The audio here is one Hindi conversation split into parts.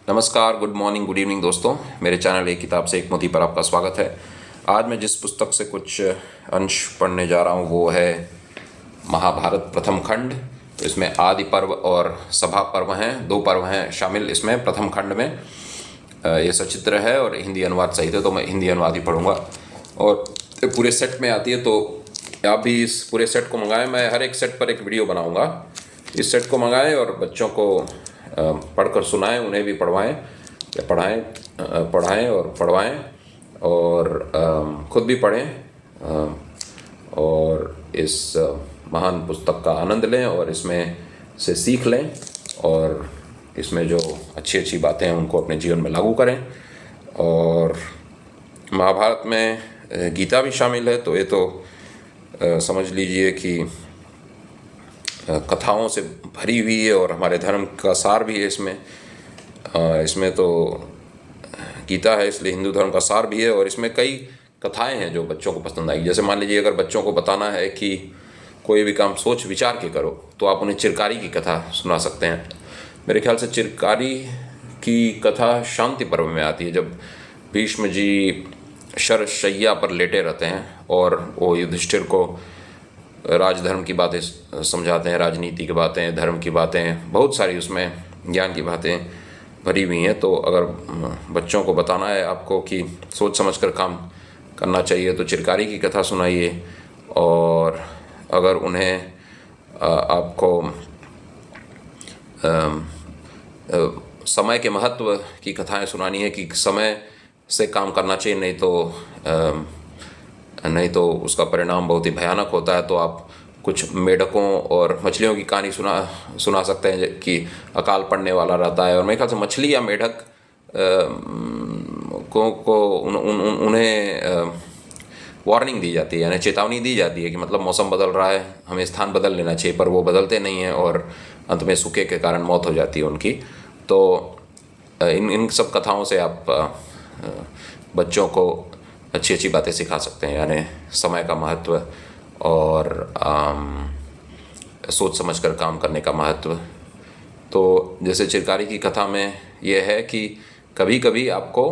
नमस्कार, गुड मॉर्निंग, गुड इवनिंग दोस्तों। मेरे चैनल एक किताब से एक मोती पर आपका स्वागत है। आज मैं जिस पुस्तक से कुछ अंश पढ़ने जा रहा हूँ वो है महाभारत प्रथम खंड। तो इसमें आदि पर्व और सभा पर्व हैं, 2 पर्व हैं शामिल इसमें। प्रथम खंड में ये सचित्र है और हिंदी अनुवाद सहित है, तो मैं हिंदी अनुवाद ही पढ़ूँगा। और पूरे सेट में आती है, तो आप भी इस पूरे सेट को मंगाएं। मैं हर एक सेट पर एक वीडियो बनाऊँगा। इस सेट को मंगाएं और बच्चों को पढ़कर सुनाएं, उन्हें भी पढ़वाएं या पढ़ाएं और पढ़वाएं, और ख़ुद भी पढ़ें और इस महान पुस्तक का आनंद लें और इसमें से सीख लें और इसमें जो अच्छी अच्छी बातें हैं उनको अपने जीवन में लागू करें। और महाभारत में गीता भी शामिल है, तो ये तो समझ लीजिए कि कथाओं से भरी हुई है और हमारे धर्म का सार भी है इसमें। इसमें तो गीता है, इसलिए हिंदू धर्म का सार भी है। और इसमें कई कथाएं हैं जो बच्चों को पसंद आएगी। जैसे मान लीजिए, अगर बच्चों को बताना है कि कोई भी काम सोच विचार के करो, तो आप उन्हें चिरकारी की कथा सुना सकते हैं। मेरे ख्याल से चिरकारी की कथा शांति पर्व में आती है, जब भीष्म जी शरशैया पर लेटे रहते हैं और वो युधिष्ठिर को राजधर्म की बातें समझाते हैं, राजनीति की बातें, धर्म की बातें, बहुत सारी उसमें ज्ञान की बातें भरी हुई हैं। तो अगर बच्चों को बताना है आपको कि सोच समझकर काम करना चाहिए, तो चिरकारी की कथा सुनाइए। और अगर उन्हें आपको समय के महत्व की कथाएं सुनानी है कि समय से काम करना चाहिए, नहीं तो उसका परिणाम बहुत ही भयानक होता है, तो आप कुछ मेढकों और मछलियों की कहानी सुना सकते हैं कि अकाल पड़ने वाला रहता है। और मेरे ख्याल से मछली या मेढक उन्हें वार्निंग दी जाती है, यानी चेतावनी दी जाती है कि मतलब मौसम बदल रहा है, हमें स्थान बदल लेना चाहिए, पर वो बदलते नहीं हैं और अंत में सूखे के कारण मौत हो जाती है उनकी। तो इन सब कथाओं से आप बच्चों को अच्छी अच्छी बातें सिखा सकते हैं, यानी समय का महत्व और सोच समझकर काम करने का महत्व। तो जैसे चिरकारी की कथा में यह है कि कभी कभी आपको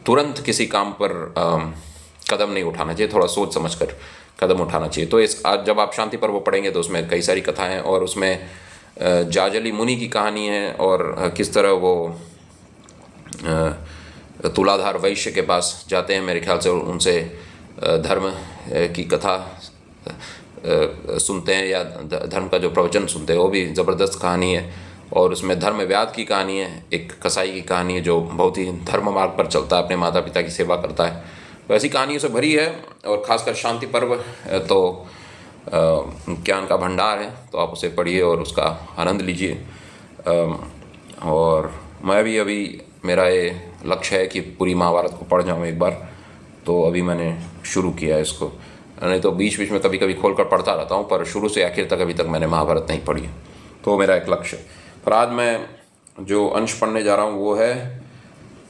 तुरंत किसी काम पर कदम नहीं उठाना चाहिए, थोड़ा सोच समझकर कदम उठाना चाहिए। तो आज जब आप शांति पर्व पढ़ेंगे तो उसमें कई सारी कथाएं हैं, और उसमें जाजली मुनि की कहानी है और किस तरह वो तुलाधार वैश्य के पास जाते हैं, मेरे ख्याल से उनसे धर्म की कथा सुनते हैं या धर्म का जो प्रवचन सुनते हैं, वो भी ज़बरदस्त कहानी है। और उसमें धर्मव्याध की कहानी है, एक कसाई की कहानी है जो बहुत ही धर्म मार्ग पर चलता है, अपने माता पिता की सेवा करता है। तो ऐसी कहानियों से भरी है, और ख़ासकर शांति पर्व तो ज्ञान का भंडार है, तो आप उसे पढ़िए और उसका आनंद लीजिए। और मैं भी अभी मेरा ये लक्ष्य है कि पूरी महाभारत को पढ़ जाऊँ एक बार, तो अभी मैंने शुरू किया है इसको। नहीं तो बीच बीच में कभी कभी खोल कर पढ़ता रहता हूँ, पर शुरू से आखिर तक अभी तक मैंने महाभारत नहीं पढ़ी, तो मेरा एक लक्ष्य। पर आज मैं जो अंश पढ़ने जा रहा हूँ वो है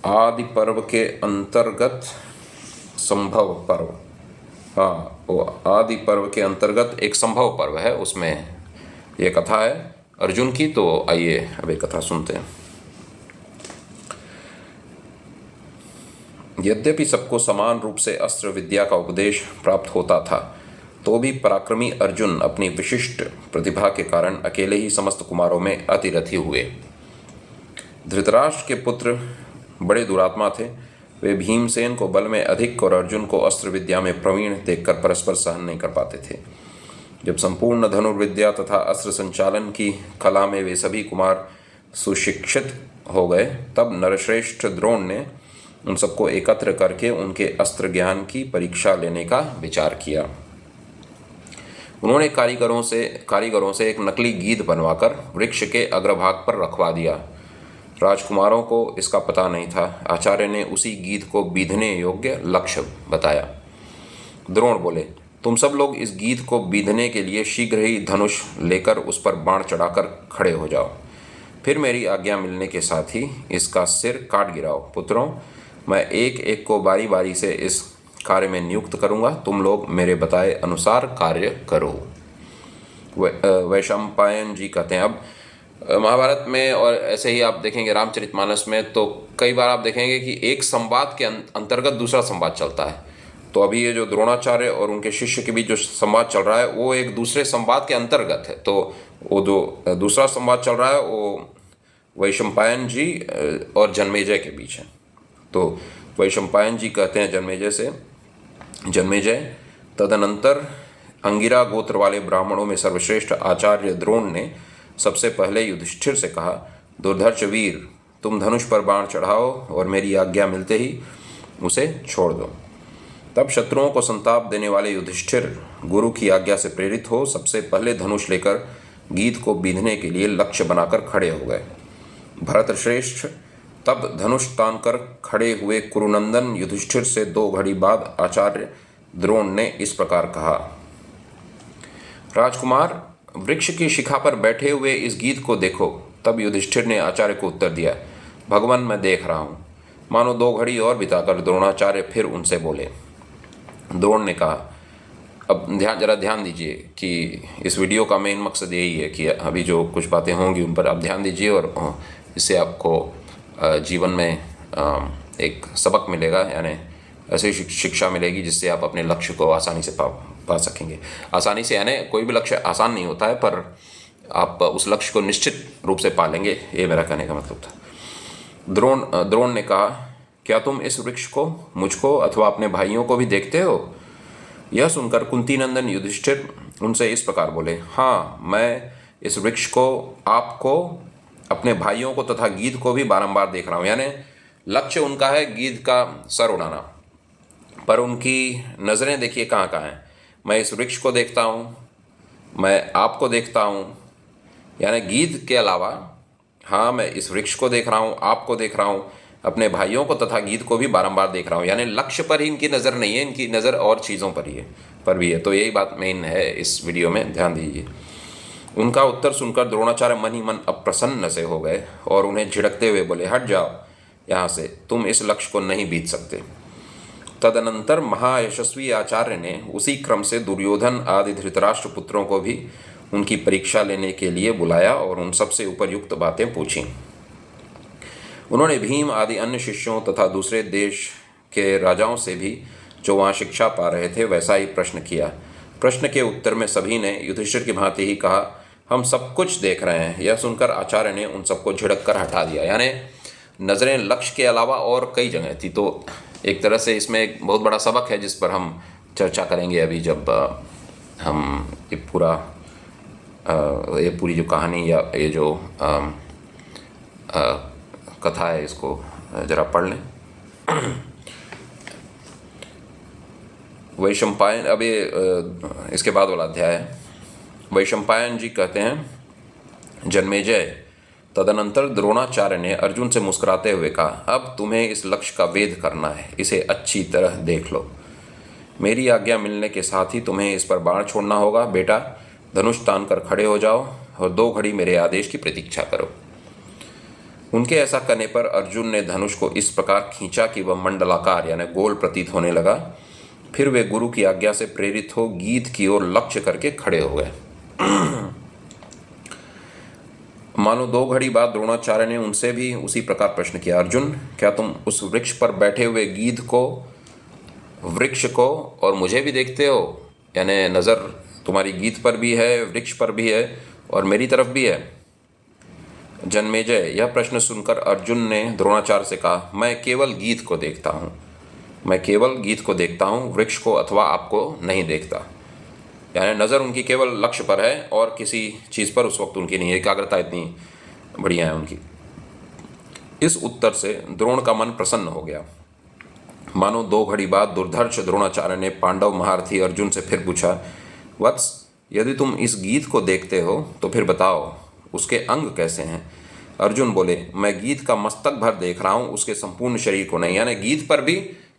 आदि पर्व के अंतर्गत संभव पर्व। हाँ, वो आदि पर्व के अंतर्गत एक संभव पर्व है, उसमें ये कथा है अर्जुन की। तो आइए अब एक कथा सुनते हैं। यद्यपि सबको समान रूप से अस्त्र विद्या का उपदेश प्राप्त होता था, तो भी पराक्रमी अर्जुन अपनी विशिष्ट प्रतिभा के कारण अकेले ही समस्त कुमारों में अतिरथी हुए। धृतराष्ट्र के पुत्र बड़े दुरात्मा थे। वे भीमसेन को बल में अधिक और अर्जुन को अस्त्र विद्या में प्रवीण देखकर परस्पर सहन नहीं कर पाते थे। जब संपूर्ण धनुर्विद्या तथा अस्त्र संचालन की कला में वे सभी कुमार सुशिक्षित हो गए, तब नरश्रेष्ठ द्रोण ने उन सबको एकत्र करके उनके अस्त्र ज्ञान की परीक्षा लेने का विचार किया। उन्होंने कारीगरों से एक नकली गीध बनवाकर वृक्ष के अग्रभाग पर रखवा दिया। राजकुमारों को इसका पता नहीं था। आचार्य ने उसी गीध को बीधने योग्य लक्ष्य बताया। द्रोण बोले, तुम सब लोग इस गीध को बीधने के लिए शीघ्र ही धनुष लेकर उस पर बाण चढ़ाकर खड़े हो जाओ। फिर मेरी आज्ञा मिलने के साथ ही इसका सिर काट गिराओ। पुत्रों, मैं एक एक को बारी बारी से इस कार्य में नियुक्त करूंगा, तुम लोग मेरे बताए अनुसार कार्य करो। वैशंपायन जी कहते हैं, अब महाभारत में और ऐसे ही आप देखेंगे रामचरितमानस में, तो कई बार आप देखेंगे कि एक संवाद के अंतर्गत दूसरा संवाद चलता है। तो अभी ये जो द्रोणाचार्य और उनके शिष्य के बीच जो संवाद चल रहा है वो एक दूसरे संवाद के अंतर्गत है। तो वो जो दूसरा संवाद चल रहा है वो वैशंपायन जी और जन्मेजय के बीच है। तो वैशंपायन जी कहते हैं जन्मेजय से, जन्मेजय, तदनंतर अंगिरा गोत्र वाले ब्राह्मणों में सर्वश्रेष्ठ आचार्य द्रोण ने सबसे पहले युधिष्ठिर से कहा, दुर्धर्ष वीर, तुम धनुष पर बाण चढ़ाओ और मेरी आज्ञा मिलते ही उसे छोड़ दो। तब शत्रुओं को संताप देने वाले युधिष्ठिर गुरु की आज्ञा से प्रेरित हो सबसे पहले धनुष लेकर गीत को बीधने के लिए लक्ष्य बनाकर खड़े हो गए। भरतश्रेष्ठ तब धनुष तान कर खड़े हुए कुरुनंदन युधिष्ठिर से 2 घड़ी बाद आचार्य द्रोण ने इस प्रकार कहा, राजकुमार, वृक्ष की शिखा पर बैठे हुए इस गीत को देखो। तब युधिष्ठिर ने आचार्य को उत्तर दिया, भगवान मैं देख रहा हूँ। मानो 2 घड़ी और बिताकर द्रोणाचार्य फिर उनसे बोले। द्रोण ने कहा, अब जरा ध्यान दीजिए कि इस वीडियो का मेन मकसद यही है कि अभी जो कुछ बातें होंगी उन पर आप ध्यान दीजिए और इससे आपको जीवन में एक सबक मिलेगा, यानी ऐसी शिक्षा मिलेगी जिससे आप अपने लक्ष्य को आसानी से पा सकेंगे। आसानी से यानी कोई भी लक्ष्य आसान नहीं होता है, पर आप उस लक्ष्य को निश्चित रूप से पा लेंगे, ये मेरा कहने का मतलब था। द्रोण ने कहा, क्या तुम इस वृक्ष को, मुझको अथवा अपने भाइयों को भी देखते हो? यह सुनकर कुंती नंदन युधिष्ठिर उनसे इस प्रकार बोले, हाँ, मैं इस वृक्ष को, आपको, अपने भाइयों को तथा गीध को भी बारंबार देख रहा हूँ। यानी लक्ष्य उनका है गीध का सर उड़ाना, पर उनकी नज़रें देखिए कहाँ कहाँ हैं। मैं इस वृक्ष को देखता हूँ, मैं आपको देखता हूँ, यानी गीध के अलावा हाँ मैं इस वृक्ष को देख रहा हूँ, आपको देख रहा हूँ, अपने भाइयों को तथा गीध को भी बारंबार देख रहा हूँ। यानी लक्ष्य पर ही इनकी नज़र नहीं है, इनकी नज़र और चीज़ों पर ही है, पर भी है। तो यही बात मेन है इस वीडियो में, ध्यान दीजिए। उनका उत्तर सुनकर द्रोणाचार्य मन ही मन अप्रसन्न से हो गए और उन्हें झिड़कते हुए बोले, हट जाओ यहाँ से, तुम इस लक्ष्य को नहीं बीत सकते। तदनंतर महायशस्वी आचार्य ने उसी क्रम से दुर्योधन आदि धृतराष्ट्र पुत्रों को भी उनकी परीक्षा लेने के लिए बुलाया और उन सबसे उपयुक्त बातें पूछीं। उन्होंने भीम आदि अन्य शिष्यों तथा दूसरे देश के राजाओं से भी जो वहाँ शिक्षा पा रहे थे वैसा ही प्रश्न किया। प्रश्न के उत्तर में सभी ने युधिष्ठिर की भांति ही कहा, हम सब कुछ देख रहे हैं। यह सुनकर आचार्य ने उन सबको झिड़क कर हटा दिया, यानी नज़रें लक्ष्य के अलावा और कई जगह थी। तो एक तरह से इसमें एक बहुत बड़ा सबक है जिस पर हम चर्चा करेंगे अभी, जब हम ये पूरी जो कहानी या ये जो कथा है इसको जरा पढ़ लें। वैशंपायन, अब ये इसके बाद वाला अध्याय है। वैशंपायन जी कहते हैं, जन्मेजय, तदनंतर द्रोणाचार्य ने अर्जुन से मुस्कुराते हुए कहा, अब तुम्हें इस लक्ष्य का वेध करना है, इसे अच्छी तरह देख लो। मेरी आज्ञा मिलने के साथ ही तुम्हें इस पर बाण छोड़ना होगा। बेटा, धनुष तान कर खड़े हो जाओ और 2 घड़ी मेरे आदेश की प्रतीक्षा करो। उनके ऐसा करने पर अर्जुन ने धनुष को इस प्रकार खींचा कि वह मंडलाकार यानी गोल प्रतीत होने लगा। फिर वे गुरु की आज्ञा से प्रेरित हो गीध की ओर लक्ष्य करके खड़े हो गए। मानो 2 घड़ी बाद द्रोणाचार्य ने उनसे भी उसी प्रकार प्रश्न किया, अर्जुन, क्या तुम उस वृक्ष पर बैठे हुए गीध को, वृक्ष को और मुझे भी देखते हो? यानी नज़र तुम्हारी गीध पर भी है, वृक्ष पर भी है और मेरी तरफ भी है। जन्मेजय, यह प्रश्न सुनकर अर्जुन ने द्रोणाचार्य से कहा, मैं केवल गीध को देखता हूँ, मैं केवल गीध को देखता हूँ, वृक्ष को अथवा आपको नहीं देखता। यानी नज़र उनकी केवल लक्ष्य पर है और किसी चीज़ पर उस वक्त उनकी नहीं है। एकाग्रता इतनी बढ़िया है उनकी। इस उत्तर से द्रोण का मन प्रसन्न हो गया। मानो 2 घड़ी बाद दुर्धर्ष द्रोणाचार्य ने पांडव महारथी अर्जुन से फिर पूछा, वत्स, यदि तुम इस गीध को देखते हो तो फिर बताओ उसके अंग कैसे हैं? अर्जुन बोले, मैं गीध का मस्तक भर देख रहा हूँ, उसके संपूर्ण शरीर को नहीं। यानी गीध पर भी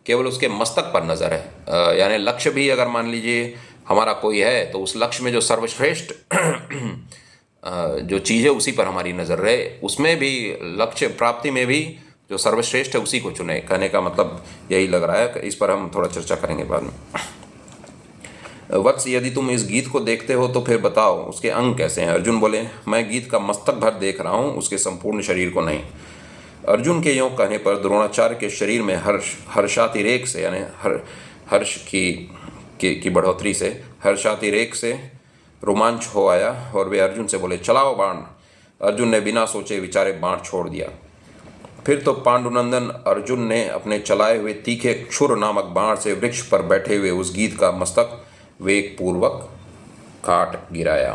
केवल उसके मस्तक पर नज़र है। यानी लक्ष्य भी अगर मान लीजिए हमारा कोई है तो उस लक्ष्य में जो सर्वश्रेष्ठ जो चीज़ है उसी पर हमारी नज़र रहे, उसमें भी लक्ष्य प्राप्ति में भी जो सर्वश्रेष्ठ है उसी को चुने। कहने का मतलब यही लग रहा है। इस पर हम थोड़ा चर्चा करेंगे बाद में। वत्स, यदि तुम इस गीत को देखते हो तो फिर बताओ उसके अंग कैसे हैं। अर्जुन बोले, मैं गीत का मस्तक भर देख रहा हूँ, उसके संपूर्ण शरीर को नहीं। अर्जुन के यों कहने पर द्रोणाचार्य के शरीर में हर्षातिरेक से, यानी हर्ष की बढ़ोतरी से, हर्षातिरेक से रोमांच हो आया और वे अर्जुन से बोले, चलाओ बाण। अर्जुन ने बिना सोचे विचारे बाण छोड़ दिया। फिर तो पांडुनंदन अर्जुन ने अपने चलाए हुए तीखे क्षुर नामक बाण से वृक्ष पर बैठे हुए उस गीत का मस्तक वेग पूर्वक काट गिराया।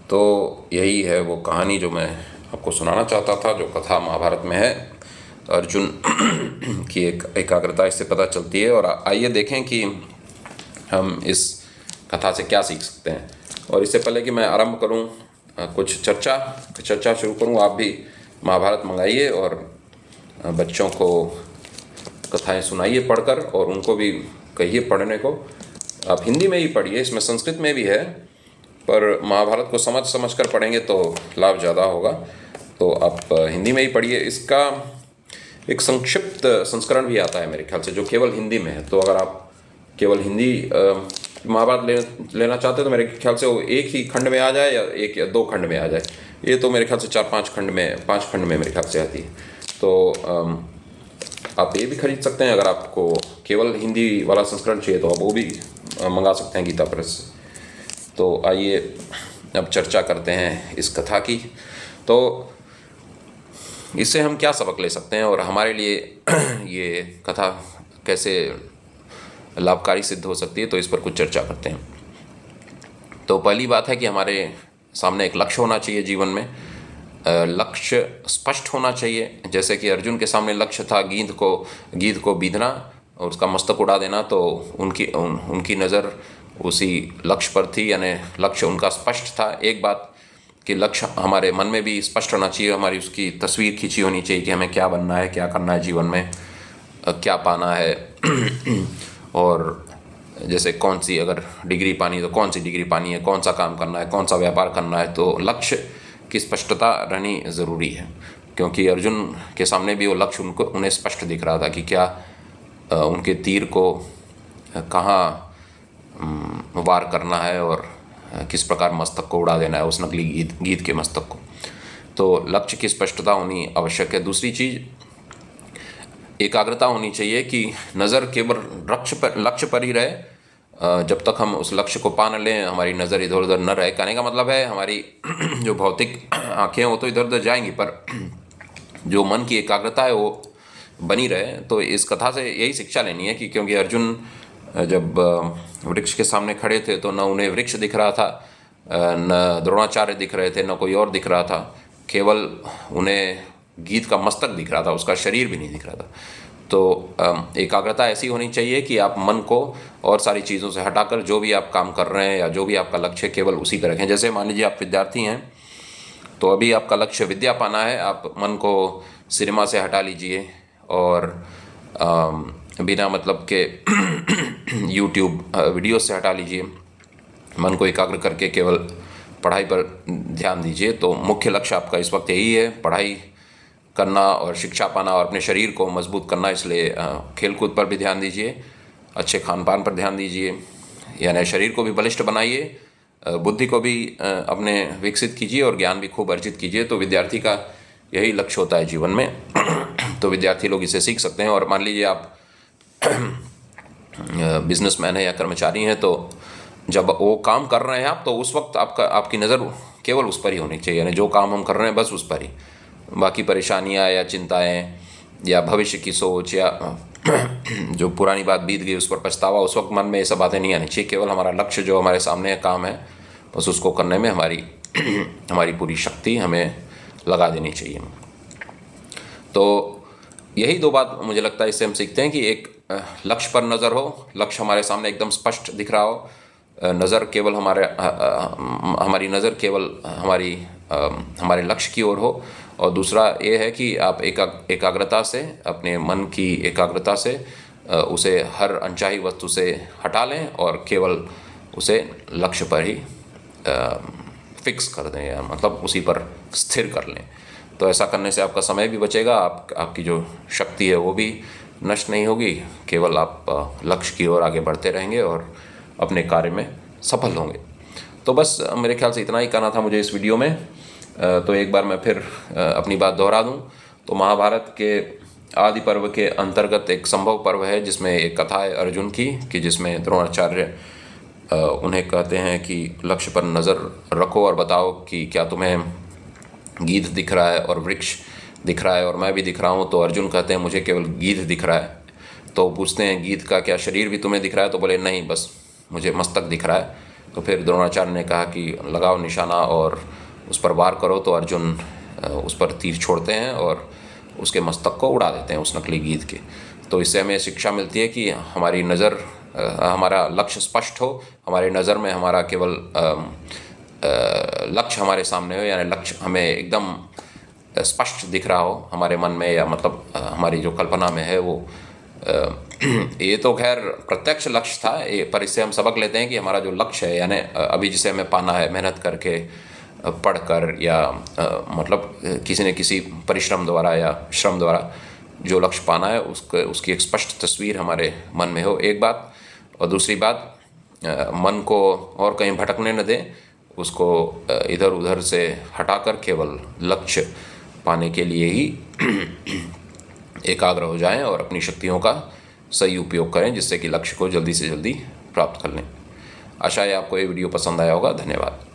तो यही है वो कहानी जो मैं आपको सुनाना चाहता था, जो कथा महाभारत में है। अर्जुन की एक एकाग्रता इससे पता चलती है। और आइए देखें कि हम इस कथा से क्या सीख सकते हैं। और इससे पहले कि मैं आरंभ करूं कुछ चर्चा शुरू करूं, आप भी महाभारत मंगाइए और बच्चों को कथाएं सुनाइए पढ़कर, और उनको भी कहिए पढ़ने को। आप हिंदी में ही पढ़िए, इसमें संस्कृत में भी है, पर महाभारत को समझ कर पढ़ेंगे तो लाभ ज़्यादा होगा। तो आप हिंदी में ही पढ़िए। इसका एक संक्षिप्त संस्करण भी आता है मेरे ख्याल से, जो केवल हिंदी में है। तो अगर आप केवल हिंदी महाभारत लेना चाहते हैं तो मेरे ख्याल से वो एक ही खंड में आ जाए या एक या दो खंड में आ जाए। ये तो मेरे ख्याल से 4-5 खंड में, 5 खंड में मेरे ख्याल से आती है। तो आप ये भी खरीद सकते हैं। अगर आपको केवल हिंदी वाला संस्करण चाहिए तो आप वो भी मंगा सकते हैं गीता प्रेस से। तो आइए अब चर्चा करते हैं इस कथा की। तो इससे हम क्या सबक ले सकते हैं और हमारे लिए ये कथा कैसे लाभकारी सिद्ध हो सकती है, तो इस पर कुछ चर्चा करते हैं। तो पहली बात है कि हमारे सामने एक लक्ष्य होना चाहिए जीवन में। लक्ष्य स्पष्ट होना चाहिए। जैसे कि अर्जुन के सामने लक्ष्य था गीत को बीधना और उसका मस्तक उड़ा देना, तो उनकी नज़र उसी लक्ष्य पर थी, यानी लक्ष्य उनका स्पष्ट था। एक बात कि लक्ष्य हमारे मन में भी स्पष्ट होना चाहिए, हमारी उसकी तस्वीर खींची होनी चाहिए कि हमें क्या बनना है, क्या करना है जीवन में, क्या पाना है। और जैसे कौन सी अगर डिग्री पानी है तो कौन सी डिग्री पानी है, कौन सा काम करना है, कौन सा व्यापार करना है। तो लक्ष्य की स्पष्टता रहनी ज़रूरी है, क्योंकि अर्जुन के सामने भी वो लक्ष्य उन्हें स्पष्ट दिख रहा था कि क्या उनके तीर को कहाँ वार करना है और किस प्रकार मस्तक को उड़ा देना है, उस नकली गीत के मस्तक को। तो लक्ष्य की स्पष्टता होनी आवश्यक है। दूसरी चीज़, एकाग्रता होनी चाहिए कि नज़र केवल लक्ष्य पर ही रहे। जब तक हम उस लक्ष्य को पा न लें, हमारी नज़र इधर उधर न रहे। कहने का मतलब है हमारी जो भौतिक आँखें वो तो इधर उधर जाएंगी, पर जो मन की एकाग्रता है वो बनी रहे। तो इस कथा से यही शिक्षा लेनी है कि क्योंकि अर्जुन जब वृक्ष के सामने खड़े थे तो न उन्हें वृक्ष दिख रहा था, न द्रोणाचार्य दिख रहे थे, न कोई और दिख रहा था। केवल उन्हें गीत का मस्तक दिख रहा था, उसका शरीर भी नहीं दिख रहा था। तो एकाग्रता ऐसी होनी चाहिए कि आप मन को और सारी चीज़ों से हटाकर जो भी आप काम कर रहे हैं या जो भी आपका लक्ष्य है केवल उसी पर रखें। जैसे मान लीजिए आप विद्यार्थी हैं, तो अभी आपका लक्ष्य विद्या पाना है, आप मन को सिनेमा से हटा लीजिए और बिना मतलब के यूट्यूब वीडियो से हटा लीजिए। मन को एकाग्र करके केवल पढ़ाई पर ध्यान दीजिए। तो मुख्य लक्ष्य आपका इस वक्त यही है, पढ़ाई करना और शिक्षा पाना और अपने शरीर को मजबूत करना। इसलिए खेलकूद पर भी ध्यान दीजिए, अच्छे खान पान पर ध्यान दीजिए, यानी शरीर को भी बलिष्ठ बनाइए, बुद्धि को भी अपने विकसित कीजिए और ज्ञान भी खूब अर्जित कीजिए। तो विद्यार्थी का यही लक्ष्य होता है जीवन में। तो विद्यार्थी लोग इसे सीख सकते हैं। और मान लीजिए आप बिजनेसमैन है या कर्मचारी हैं, तो जब वो काम कर रहे हैं आप, तो उस वक्त आपकी नज़र केवल उस पर ही होनी चाहिए, यानी जो काम हम कर रहे हैं बस उस पर ही। बाकी परेशानियां या चिंताएं या भविष्य की सोच या जो पुरानी बात बीत गई उस पर पछतावा, उस वक्त मन में ये सब बातें नहीं आनी चाहिए। केवल हमारा लक्ष्य जो हमारे सामने काम है बस उसको करने में हमारी पूरी शक्ति हमें लगा देनी चाहिए। तो यही दो बात मुझे लगता है इससे हम सीखते हैं कि एक लक्ष्य पर नज़र हो, लक्ष्य हमारे सामने एकदम स्पष्ट दिख रहा हो, नज़र केवल हमारी नज़र केवल हमारे लक्ष्य की ओर हो। और दूसरा ये है कि आप एकाग्रता से, अपने मन की एकाग्रता से उसे हर अनचाही वस्तु से हटा लें और केवल उसे लक्ष्य पर ही फिक्स कर दें, या मतलब उसी पर स्थिर कर लें। तो ऐसा करने से आपका समय भी बचेगा, आपकी जो शक्ति है वो भी नष्ट नहीं होगी, केवल आप लक्ष्य की ओर आगे बढ़ते रहेंगे और अपने कार्य में सफल होंगे। तो बस मेरे ख्याल से इतना ही कहना था मुझे इस वीडियो में। तो एक बार मैं फिर अपनी बात दोहरा दूं तो महाभारत के आदि पर्व के अंतर्गत एक संभव पर्व है जिसमें एक कथा है अर्जुन की, कि जिसमें द्रोणाचार्य उन्हें कहते हैं कि लक्ष्य पर नज़र रखो और बताओ कि क्या तुम्हें गीध दिख रहा है और वृक्ष दिख रहा है और मैं भी दिख रहा हूँ। तो अर्जुन कहते हैं मुझे केवल गीध दिख रहा है। तो पूछते हैं गीध का क्या शरीर भी तुम्हें दिख रहा है? तो बोले नहीं, बस मुझे मस्तक दिख रहा है। तो फिर द्रोणाचार्य ने कहा कि लगाओ निशाना और उस पर वार करो। तो अर्जुन उस पर तीर छोड़ते हैं और उसके मस्तक को उड़ा देते हैं, उस नकली गीध के। तो इससे हमें शिक्षा मिलती है कि हमारी नज़र, हमारा लक्ष्य स्पष्ट हो, हमारी नज़र में हमारा केवल लक्ष्य हमारे सामने हो, यानी लक्ष्य हमें एकदम स्पष्ट दिख रहा हो हमारे मन में, या मतलब हमारी जो कल्पना में है वो ये तो खैर प्रत्यक्ष लक्ष्य था, पर इससे हम सबक लेते हैं कि हमारा जो लक्ष्य है, यानी अभी जिसे हमें पाना है मेहनत करके, पढ़कर, या मतलब किसी न किसी परिश्रम द्वारा या श्रम द्वारा जो लक्ष्य पाना है, उसकी एक स्पष्ट तस्वीर हमारे मन में हो, एक बात। और दूसरी बात, मन को और कहीं भटकने न दें, उसको इधर उधर से हटाकर केवल लक्ष्य पाने के लिए ही एकाग्र हो जाएं और अपनी शक्तियों का सही उपयोग करें, जिससे कि लक्ष्य को जल्दी से जल्दी प्राप्त कर लें। आशा है आपको ये वीडियो पसंद आया होगा। धन्यवाद।